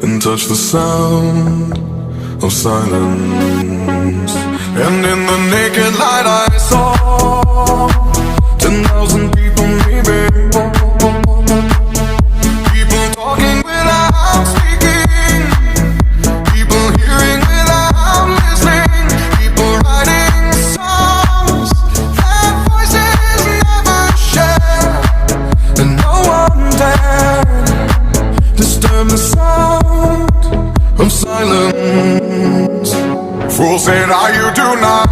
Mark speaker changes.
Speaker 1: and touch the sound of silence. And in the naked light I saw 10,000 people, maybe. People talking without speaking, people hearing without listening, people writing songs that voices never share, and no one dared disturb the sound of silence. Fool said, you do not